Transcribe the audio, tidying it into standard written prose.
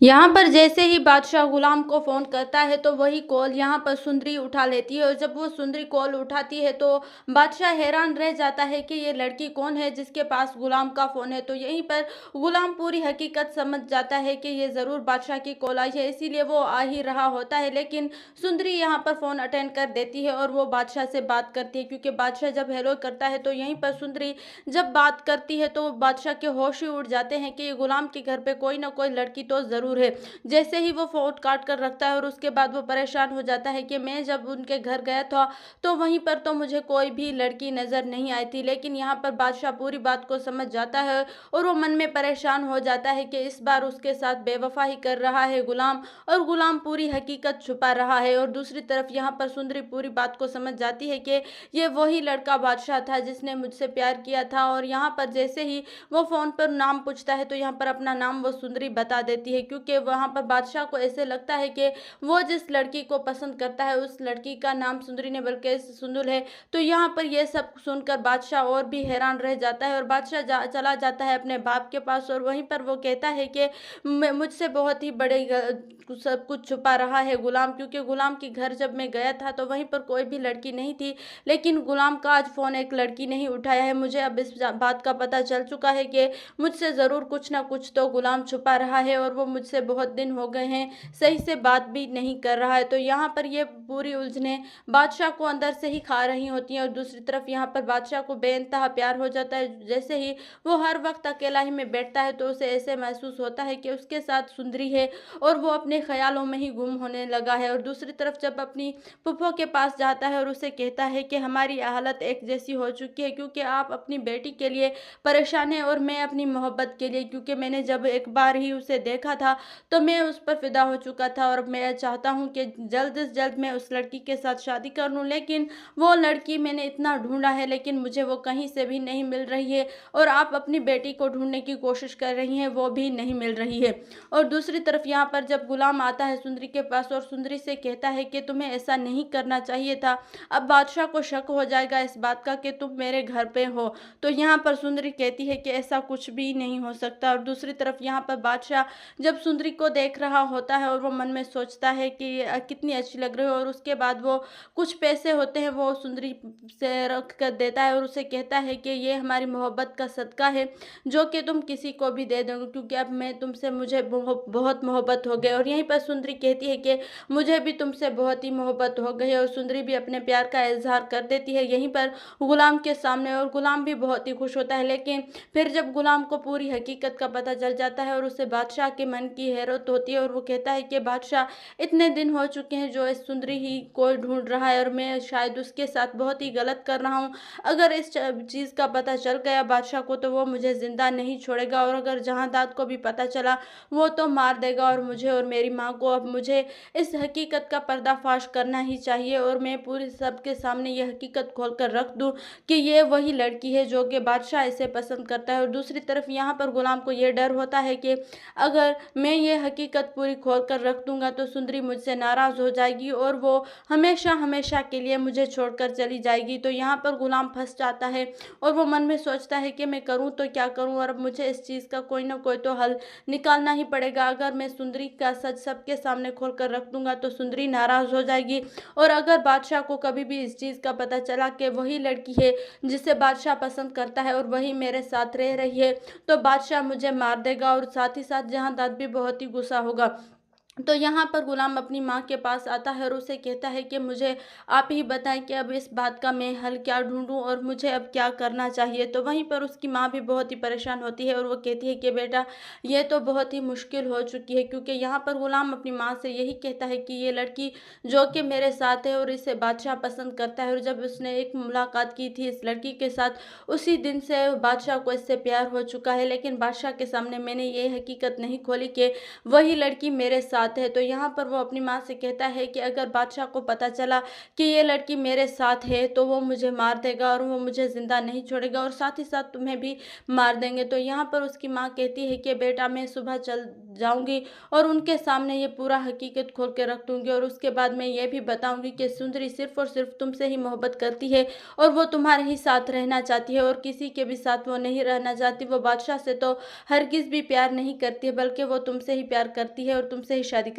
यहाँ पर जैसे ही बादशाह गुलाम को फ़ोन करता है तो वही कॉल यहाँ पर सुंदरी उठा लेती है और जब वो सुंदरी कॉल उठाती है तो बादशाह हैरान रह जाता है कि ये लड़की कौन है जिसके पास गुलाम का फ़ोन है। तो यहीं पर गुलाम पूरी हकीकत समझ जाता है कि ये ज़रूर बादशाह की कॉल आई है, इसीलिए वो आ ही रहा होता है। लेकिन सुंदरी यहाँ पर फ़ोन अटेंड कर देती है और वो बादशाह से बात करती है, क्योंकि बादशाह जब हेलो करता है तो यहीं पर सुंदरी जब बात करती है तो बादशाह के होश ही उड़ जाते हैं कि ये गुलाम के घर पे कोई ना कोई लड़की तो ज़रूर है। जैसे ही वो फ़ोन काट कर रखता है और उसके बाद वो परेशान हो जाता है कि मैं जब उनके घर गया था तो वहीं पर तो मुझे कोई भी लड़की नज़र नहीं आई थी। लेकिन यहाँ पर बादशाह पूरी बात को समझ जाता है और वो मन में परेशान हो जाता है कि इस बार उसके साथ बेवफ़ाई कर रहा है गुलाम, और गुलाम पूरी हकीकत छुपा रहा है। और दूसरी तरफ यहाँ पर सुंदरी पूरी बात को समझ जाती है कि ये वही लड़का बादशाह था जिसने मुझसे प्यार किया था। और यहाँ पर जैसे ही वो फ़ोन पर नाम पूछता है तो यहाँ पर अपना नाम वो सुंदरी बता देती है, क्योंकि वहाँ पर बादशाह को ऐसे लगता है कि वो जिस लड़की को पसंद करता है उस लड़की का नाम सुंदरी ने बल्कि सुंदुल है। तो यहाँ पर ये सब सुनकर बादशाह और भी हैरान रह जाता है और बादशाह चला जाता है अपने बाप के पास और वहीं पर वो कहता है कि मुझसे बहुत ही बड़े सब कुछ छुपा रहा है गुलाम, क्योंकि गुलाम के घर जब मैं गया था तो वहीं पर कोई भी लड़की नहीं थी। लेकिन गुलाम का आज फ़ोन एक लड़की ने ही उठाया है। मुझे अब इस बात का पता चल चुका है कि मुझसे ज़रूर कुछ ना कुछ तो गुलाम छुपा रहा है और वो मुझसे बहुत दिन हो गए हैं सही से बात भी नहीं कर रहा है। तो यहाँ पर ये पूरी उलझनें बादशाह को अंदर से ही खा रही होती हैं और दूसरी तरफ यहाँ पर बादशाह को बेइंतहा प्यार हो जाता है। जैसे ही वो हर वक्त अकेला ही में बैठता है तो उसे ऐसे महसूस होता है कि उसके साथ सुंदरी है और वो अपने ख्यालों में ही गुम होने लगा है। और दूसरी तरफ जब अपनी फूफो के पास जाता है और उसे कहता है कि हमारी हालत एक जैसी हो चुकी है, क्योंकि आप अपनी बेटी के लिए परेशान हैं और मैं अपनी मोहब्बत के लिए, क्योंकि मैंने जब एक बार ही उसे देखा था तो मैं उस पर फिदा हो चुका था और मैं चाहता हूँ कि जल्द से जल्द मैं उस लड़की के साथ शादी कर लूँ। लेकिन वो लड़की मैंने इतना ढूंढा है लेकिन मुझे वो कहीं से भी नहीं मिल रही है और आप अपनी बेटी को ढूंढने की कोशिश कर रही हैं, वो भी नहीं मिल रही है। और दूसरी तरफ यहाँ पर जब गुलाम आता है सुंदरी के पास और सुंदरी से कहता है कि तुम्हें ऐसा नहीं करना चाहिए था, अब बादशाह को शक हो जाएगा इस बात का कि तुम मेरे घर पे हो। तो यहाँ पर सुंदरी कहती है कि ऐसा कुछ भी नहीं हो सकता। और दूसरी तरफ यहाँ पर बादशाह जब सुंदरी को देख रहा होता है और वो मन में सोचता है कि ये कितनी अच्छी लग रही है, और उसके बाद वो कुछ पैसे होते हैं वो सुंदरी से रख कर देता है और उसे कहता है कि ये हमारी मोहब्बत का सदका है जो कि तुम किसी को भी दे दोगे, क्योंकि अब मैं तुमसे मुझे बहुत मोहब्बत हो गई। और यहीं पर सुंदरी कहती है कि मुझे भी तुमसे बहुत ही मोहब्बत हो गई है और सुंदरी भी अपने प्यार का इजहार कर देती है यहीं पर गुलाम के सामने। और गुलाम भी बहुत ही खुश होता है। लेकिन फिर जब गुलाम को पूरी हकीकत का पता चल जाता है और उसे बादशाह के मन की हैरत होती है और वो कहता है कि बादशाह इतने दिन हो चुके हैं जो इस सुंदरी ही को ढूंढ रहा है और मैं शायद उसके साथ बहुत ही गलत कर रहा हूँ। अगर इस चीज़ का पता चल गया बादशाह को तो वो मुझे जिंदा नहीं छोड़ेगा, और अगर जहांदाद को भी पता चला वो तो मार देगा और मुझे और मेरी माँ को। अब मुझे इस हकीकत का पर्दाफाश करना ही चाहिए और मैं पूरी सबके सामने ये हकीकत खोल कर रख दूँ कि ये वही लड़की है जो कि बादशाह इसे पसंद करता है। और दूसरी तरफ यहाँ पर गुलाम को ये डर होता है कि अगर मैं ये हकीकत पूरी खोल कर रख दूंगा तो सुंदरी मुझसे नाराज़ हो जाएगी और वो हमेशा हमेशा के लिए मुझे छोड़कर चली जाएगी। तो यहाँ पर गुलाम फंस जाता है और वो मन में सोचता है कि मैं करूँ तो क्या करूँ, और अब मुझे इस चीज़ का कोई ना कोई तो हल निकालना ही पड़ेगा। अगर मैं सुंदरी का सच सबके सामने खोल कर रख दूंगा तो सुंदरी नाराज़ हो जाएगी, और अगर बादशाह को कभी भी इस चीज़ का पता चला कि वही लड़की है जिसे बादशाह पसंद करता है और वही मेरे साथ रह रही है तो बादशाह मुझे मार देगा और साथ ही साथ जहांदाद भी बहुत ही गुस्सा होगा। तो यहाँ पर गुलाम अपनी माँ के पास आता है और उसे कहता है कि मुझे आप ही बताएं कि अब इस बात का मैं हल क्या ढूंढूं और मुझे अब क्या करना चाहिए। तो वहीं पर उसकी माँ भी बहुत ही परेशान होती है और वो कहती है कि बेटा ये तो बहुत ही मुश्किल हो चुकी है, क्योंकि यहाँ पर गुलाम अपनी माँ से यही कहता है कि ये लड़की जो कि मेरे साथ है और इसे बादशाह पसंद करता है, और जब उसने एक मुलाकात की थी इस लड़की के साथ उसी दिन से बादशाह को इससे प्यार हो चुका है। लेकिन बादशाह के सामने मैंने ये हकीकत नहीं खोली कि वही लड़की मेरे साथ साथ है। तो यहाँ पर वो अपनी माँ से कहता है कि अगर बादशाह को पता चला कि ये लड़की मेरे साथ है तो वो मुझे मार देगा और वो मुझे ज़िंदा नहीं छोड़ेगा और साथ ही साथ तुम्हें भी मार देंगे। तो यहाँ पर उसकी माँ कहती है कि बेटा मैं सुबह चल जाऊँगी और उनके सामने ये पूरा हकीकत खोल के रख दूँगी और उसके बाद मैं ये भी बताऊँगी कि सुंदरी सिर्फ़ और सिर्फ़ तुमसे ही मोहब्बत करती है और वो तुम्हारे ही साथ रहना चाहती है और किसी के भी साथ वो नहीं रहना चाहती। वो बादशाह से तो हरगिज़ भी प्यार नहीं करती है, बल्कि वो तुमसे ही प्यार करती है और तुमसे ही शादी